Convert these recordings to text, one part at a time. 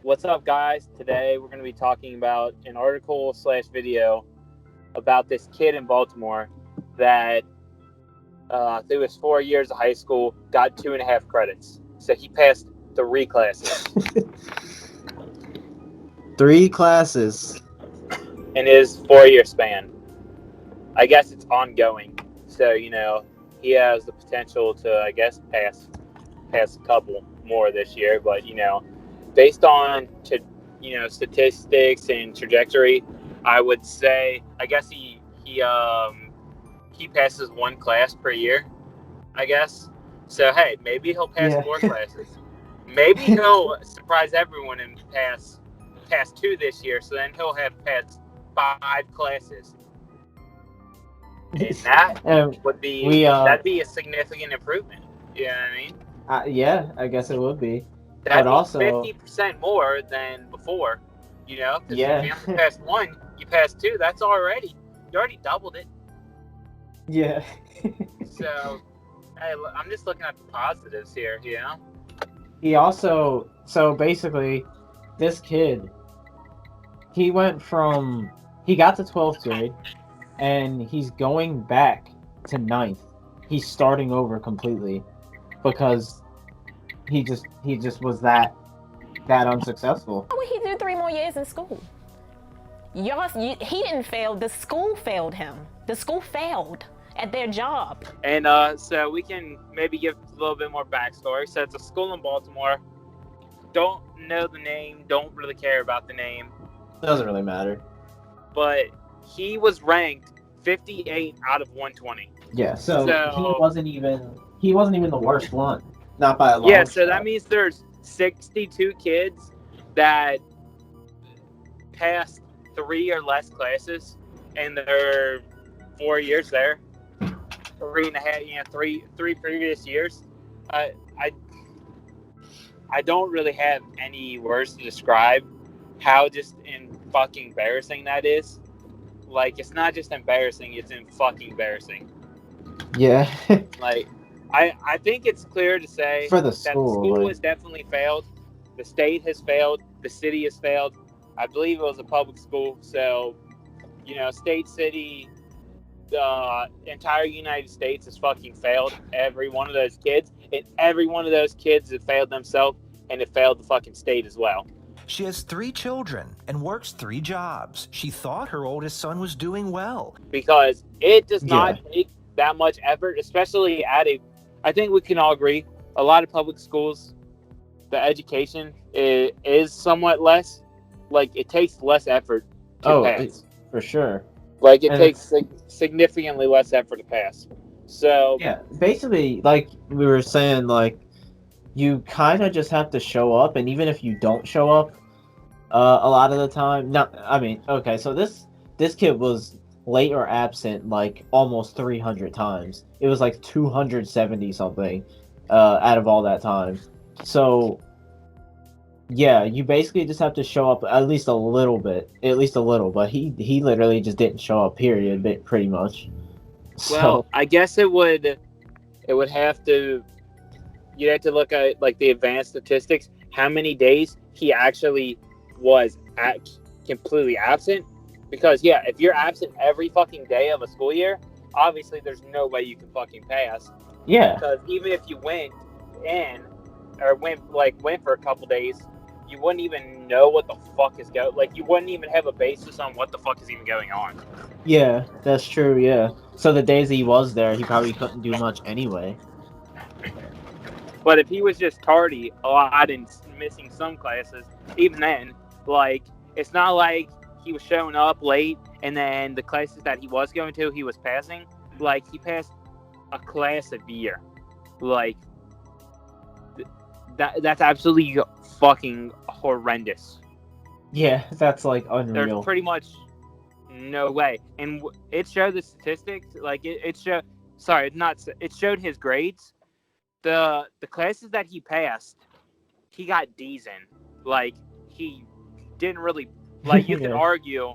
What's up, guys? Today we're going to be talking about an article slash video about this kid in Baltimore that through his 4 years of high school got 2.5 credits. So he passed 3 classes Three classes. in his 4-year span. I guess it's ongoing. So, he has the potential to, I guess, pass a couple more this year. But, based on statistics and trajectory, I would say I guess he passes 1 class per year, I guess. So hey, maybe he'll pass 4 classes. Maybe he'll surprise everyone and pass 2 this year. So then he'll have passed 5 classes, and that that'd be a significant improvement. You know what I mean? Yeah, I guess it would be. That'd But be also 50% more than before. Because Yeah. if you only pass 1, you pass 2. That's you already doubled it. yeah. So, hey, I'm just looking at the positives here. He also basically this kid he got to 12th grade and he's going back to 9th. He's starting over completely because he just was that unsuccessful. Why would he do 3 more years in school? He didn't fail. The school failed him. The school failed at their job. And so we can maybe give a little bit more backstory. So it's a school in Baltimore. Don't know the name. Don't really care about the name. Doesn't really matter. But he was ranked 58 out of 120. Yeah, so he wasn't even the worst one. Not by a long shot. So shot. that means there's 62 kids that passed 3 or less classes in their 4 years there. 3.5, 3 previous years. I don't really have any words to describe how just fucking embarrassing that is. Like, it's not just embarrassing, it's fucking embarrassing. Yeah. Like, I think it's clear to say For the that the school, school has definitely failed. The state has failed. The city has failed. I believe it was a public school. So, state, city, the entire United States has fucking failed every one of those kids. And every one of those kids have failed themselves, and it failed the fucking state as well. She has 3 children and works 3 jobs. She thought her oldest son was doing well. Because it does not take that much effort, especially I think we can all agree, a lot of public schools, the education is somewhat less. Like, it takes less effort to pass. For sure. Like, it takes significantly less effort to pass. So yeah, basically, like we were saying, like, you kind of just have to show up, and even if you don't show up, a lot of the time, so this kid was late or absent like almost 300 times. It was like 270 something out of all that time. So yeah, you basically just have to show up at least a little, but he literally just didn't show up, period, pretty much. Well, I guess you'd have to look at like the advanced statistics, how many days he actually was completely absent. Because if you're absent every fucking day of a school year, obviously there's no way you can fucking pass. Yeah. Because even if you went in or went for a couple days, you wouldn't even know what the fuck is going. Like, you wouldn't even have a basis on what the fuck is even going on. Yeah, that's true. Yeah. So the days that he was there, he probably couldn't do much anyway. But if he was just tardy a lot and missing some classes, even then, like, it's not like he was showing up late and then the classes that he was going to, he was passing. Like, he passed a class a year. Like, that's absolutely fucking horrendous. Yeah, that's like unreal. There's pretty much no way. And it showed the statistics. Like, it showed his grades. The classes that he passed, he got D's in. Like, he didn't really, like, you can argue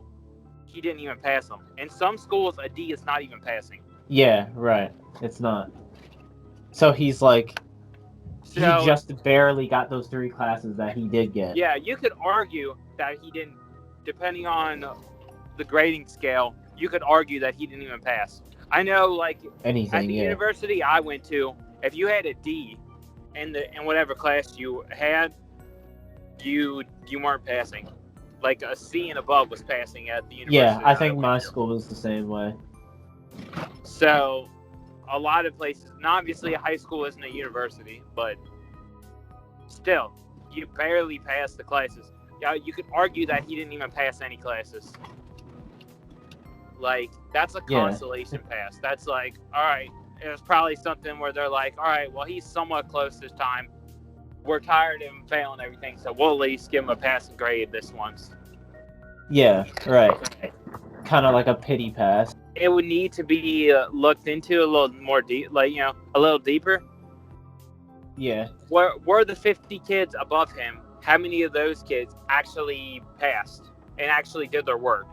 he didn't even pass them. In some schools, a D is not even passing. Yeah, right. It's not. So he's like he just barely got those 3 classes that he did get. Yeah, you could argue that he didn't, depending on the grading scale, you could argue that he didn't even pass. I know, like, Anything, at the university I went to, if you had a D in whatever class you had, you weren't passing. Like, a C and above was passing at the university. Yeah, I think my school was the same way. So, a lot of places, and obviously a high school isn't a university, but still, you barely passed the classes. Yeah, you could argue that he didn't even pass any classes. Like, that's a consolation pass. That's like, all right, it was probably something where they're like, all right, well, he's somewhat close this time. We're tired of him failing everything, so we'll at least give him a passing grade this once. Yeah, right. Kind of like a pity pass. It would need to be looked into a little more deep, like, you know, a little deeper. Yeah. Were the 50 kids above him, how many of those kids actually passed and actually did their work?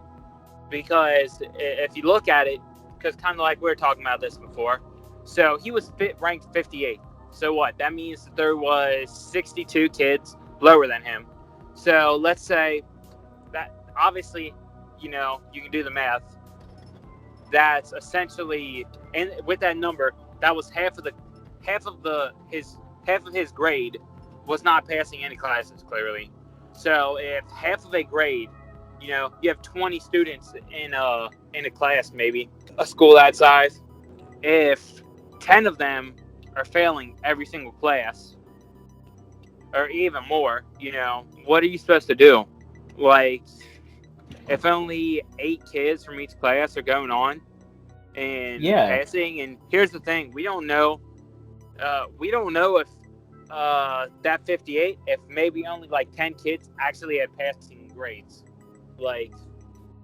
Because if you look at it, because kind of like we were talking about this before, so he was ranked 58. So what? That means that there was 62 kids lower than him. So let's say that, obviously, you know, you can do the math. That's essentially, and with that number, that was half of his grade was not passing any classes, clearly. So if half of a grade, you know, you have 20 students in a class, maybe a school that size. If 10 of them are failing every single class, or even more, you know, what are you supposed to do? Like, if only 8 kids from each class are going on and passing, and here's the thing, we don't know if that 58, if maybe only like 10 kids actually had passing grades. Like,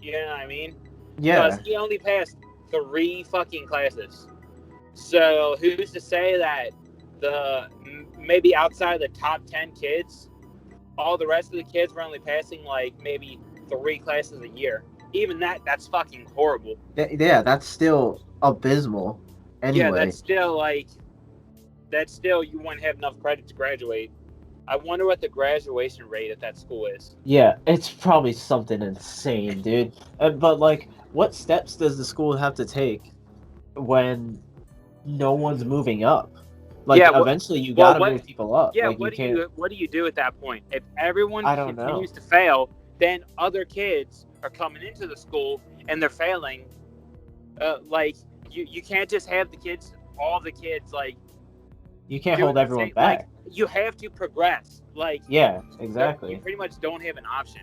you know what I mean? Yeah. Because he only passed 3 fucking classes. So who's to say that maybe outside the top 10 kids, all the rest of the kids were only passing like maybe 3 classes a year? Even that's fucking horrible. Yeah, that's still abysmal. Anyway. Yeah, that's still you wouldn't have enough credit to graduate. I wonder what the graduation rate at that school is. Yeah, it's probably something insane, dude. But, like, what steps does the school have to take when no one's moving up? Like, eventually you gotta move people up. Yeah, like, what do you do at that point? If everyone continues to fail, then other kids are coming into the school and they're failing. Like, you can't just have all the kids, like... You can't hold everyone back. Like, you have to progress. Like, yeah, exactly. You pretty much don't have an option.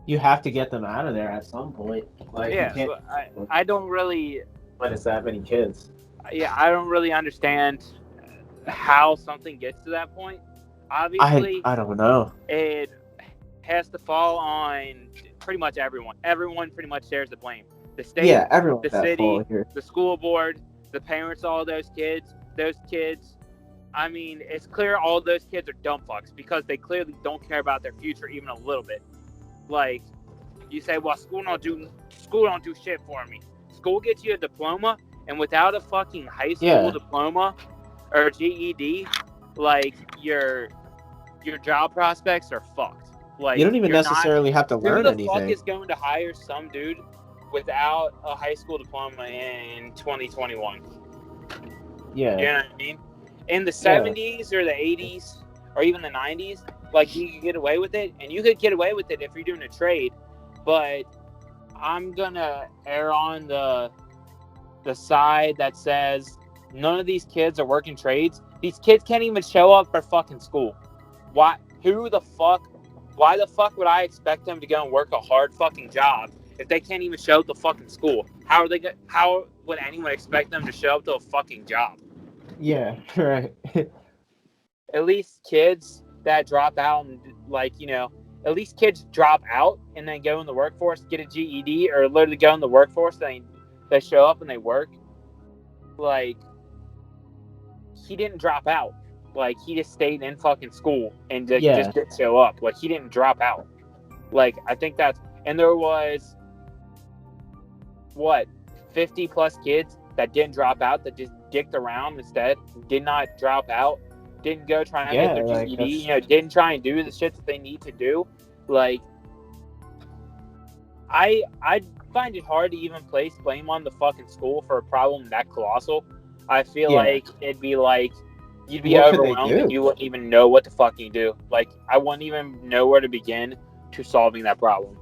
You have to get them out of there at some point. Like, yeah, I don't really... When it's that many kids. Yeah, I don't really understand how something gets to that point. Obviously, I don't know. It has to fall on pretty much everyone. Everyone pretty much shares the blame. The state, everyone, the city, the school board, the parents of all those kids. Those kids, I mean, it's clear all those kids are dumb fucks because they clearly don't care about their future even a little bit. Like, you say, well, school don't do shit for me. School gets you a diploma, and without a fucking high school diploma or GED, like, your job prospects are fucked. Like, you don't even necessarily have to learn anything. Who the fuck is going to hire some dude without a high school diploma in 2021? Yeah. You know what I mean? In the 70s or the 80s or even the 90s, like, you could get away with it, and you could get away with it if you're doing a trade, but I'm gonna err on the side that says none of these kids are working trades. These kids can't even show up for fucking school. Why the fuck would I expect them to go and work a hard fucking job if they can't even show up to fucking school? How would anyone expect them to show up to a fucking job? Yeah, right. At least kids that drop out and, like, you know, at least kids drop out and then go in the workforce, get a GED, or literally go in the workforce, they show up and they work. Like, he didn't drop out. Like, he just stayed in fucking school and just didn't show up. Like, he didn't drop out. Like, I think and there was, 50 plus kids that didn't drop out, that just dicked around instead, did not drop out, didn't go try and Yeah, get their like, GED, that's- you know, didn't try and do the shit that they need to do. Like, I find it hard to even place blame on the fucking school for a problem that colossal. I feel Yeah. like it'd be like you'd be What could they overwhelmed do? and you wouldn't even know what to fucking do. Like, I wouldn't even know where to begin to solving that problem.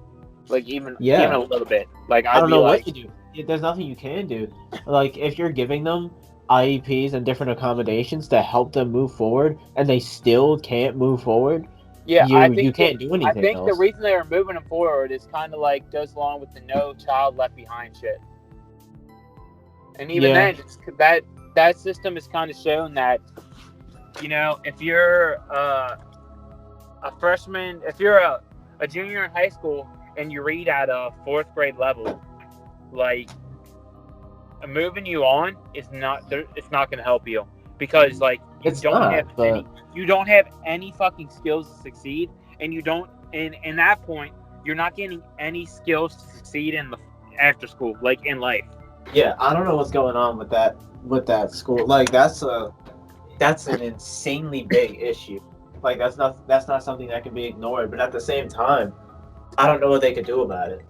Like, even a little bit. Like, I don't I'd know be what like, to do. There's nothing you can do. Like, if you're giving them IEPs and different accommodations to help them move forward, and they still can't move forward, yeah, you can't do anything I think else. the reason they are moving them forward is kind of like goes along with the no child left behind shit. And even Yeah. then, that system is kind of shown that, you know, if you're a freshman, if you're a junior in high school and you read at a 4th grade level, like, moving you on is not it's not going to help you, because like you don't have any fucking skills to succeed, and you don't in that point you're not getting any skills to succeed in the after school, like in life. Yeah, I don't know what's going on with that school. Like, that's an insanely big issue. Like, that's not something that can be ignored. But at the same time, I don't know what they could do about it.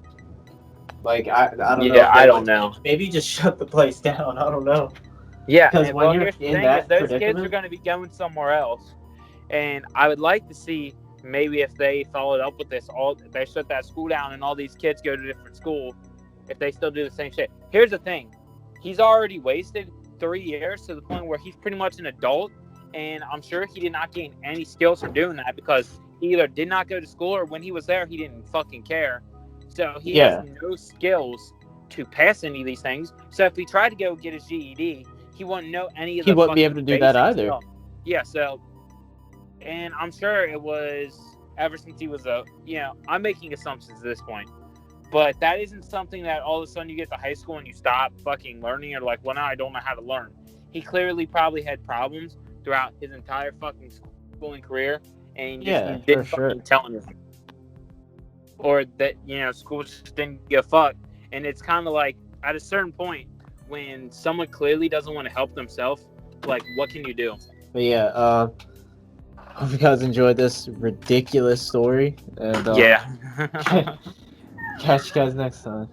Like, I don't know. Yeah, I don't know. Maybe just shut the place down. I don't know. Yeah, 'Cause and, when well, you're here's the in thing: that is those kids predicament- are going to be going somewhere else, and I would like to see maybe if they followed up with this, they shut that school down, and all these kids go to a different school. If they still do the same shit, here's the thing: he's already wasted 3 years to the point where he's pretty much an adult, and I'm sure he did not gain any skills from doing that, because he either did not go to school, or when he was there, he didn't fucking care. So he has no skills to pass any of these things. So if he tried to go get his GED, he wouldn't know any of the He wouldn't be fucking able to do that basic either. stuff. Yeah, so, and I'm sure it was ever since he was I'm making assumptions at this point, but that isn't something that all of a sudden you get to high school and you stop fucking learning, or like, well, now I don't know how to learn. He clearly probably had problems throughout his entire fucking schooling career, and just didn't fucking tell anyone. Or that, school just didn't give a fuck. And it's kind of like, at a certain point, when someone clearly doesn't want to help themselves, like, what can you do? But yeah, hope you guys enjoyed this ridiculous story. And Yeah. catch you guys next time.